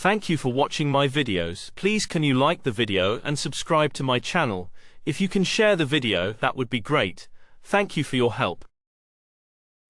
Thank you for watching my videos. Please can you like the video and subscribe to my channel. If you can share the video, that would be great. Thank you for your help.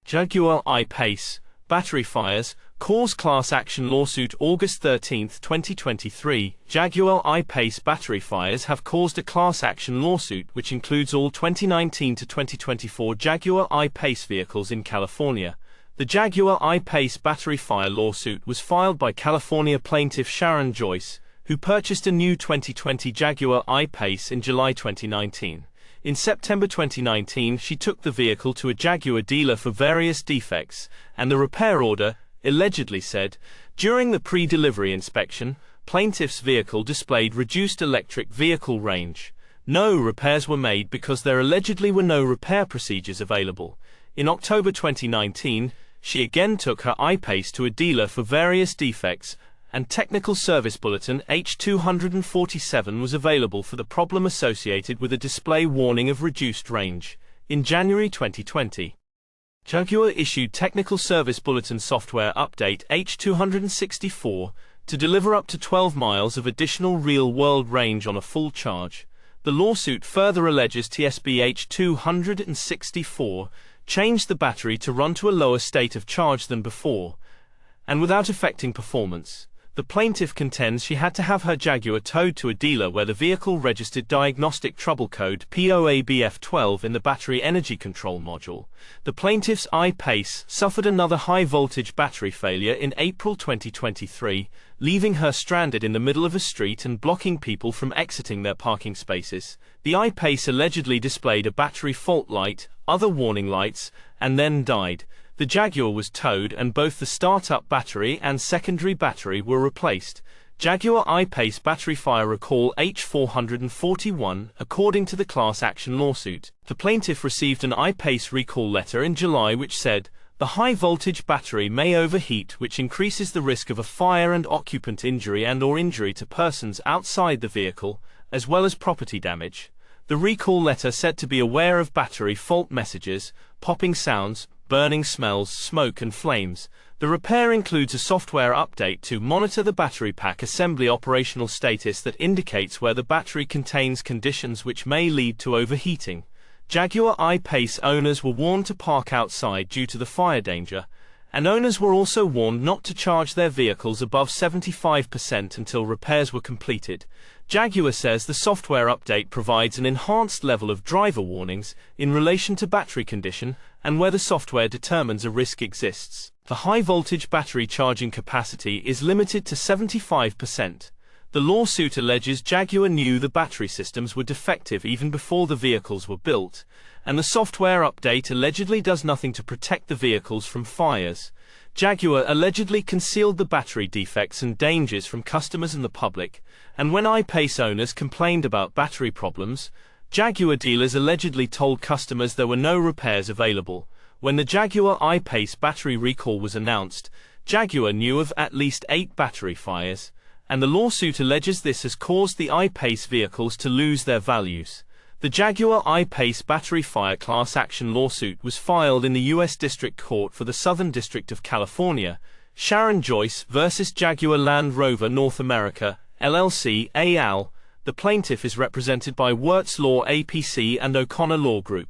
Jaguar I-PACE, battery fires, cause class action lawsuit. August 13, 2023, Jaguar I-PACE battery fires have caused a class action lawsuit which includes all 2019 to 2024 Jaguar I-PACE vehicles in California. The Jaguar I-PACE battery fire lawsuit was filed by California plaintiff Sharon Joyce, who purchased a new 2020 Jaguar I-PACE in July 2019. In September 2019, she took the vehicle to a Jaguar dealer for various defects, and the repair order allegedly said, during the pre-delivery inspection, plaintiff's vehicle displayed reduced electric vehicle range. No repairs were made because there allegedly were no repair procedures available. In October 2019, she again took her I-PACE to a dealer for various defects, and technical service bulletin H247 was available for the problem associated with a display warning of reduced range. In January 2020, Jaguar issued technical service bulletin software update H264 to deliver up to 12 miles of additional real-world range on a full charge. The lawsuit further alleges TSB H264 changed the battery to run to a lower state of charge than before, and without affecting performance. The plaintiff contends she had to have her Jaguar towed to a dealer where the vehicle registered diagnostic trouble code POABF12 in the battery energy control module. The plaintiff's I-PACE suffered another high-voltage battery failure in April 2023, leaving her stranded in the middle of a street and blocking people from exiting their parking spaces. The I-PACE allegedly displayed a battery fault light, other warning lights, and then died. The Jaguar was towed and both the start-up battery and secondary battery were replaced. Jaguar I-PACE battery fire recall H441. According to the class action lawsuit, the plaintiff received an I-PACE recall letter in July which said, the high-voltage battery may overheat, which increases the risk of a fire and occupant injury and/or injury to persons outside the vehicle, as well as property damage. The recall letter said to be aware of battery fault messages, popping sounds, burning smells, smoke and flames. The repair includes a software update to monitor the battery pack assembly operational status that indicates where the battery contains conditions which may lead to overheating. Jaguar I-PACE owners were warned to park outside due to the fire danger, and owners were also warned not to charge their vehicles above 75% until repairs were completed. Jaguar says the software update provides an enhanced level of driver warnings in relation to battery condition and where the software determines a risk exists. The high-voltage battery charging capacity is limited to 75%. The lawsuit alleges Jaguar knew the battery systems were defective even before the vehicles were built, and the software update allegedly does nothing to protect the vehicles from fires. Jaguar allegedly concealed the battery defects and dangers from customers and the public, and when I-PACE owners complained about battery problems, Jaguar dealers allegedly told customers there were no repairs available. When the Jaguar I-PACE battery recall was announced, Jaguar knew of at least 8 battery fires, and the lawsuit alleges this has caused the I-PACE vehicles to lose their values. The Jaguar I-PACE battery fire class action lawsuit was filed in the U.S. District Court for the Southern District of California. Sharon Joyce vs. Jaguar Land Rover North America, LLC, al. The plaintiff is represented by Wirtz Law APC and O'Connor Law Group.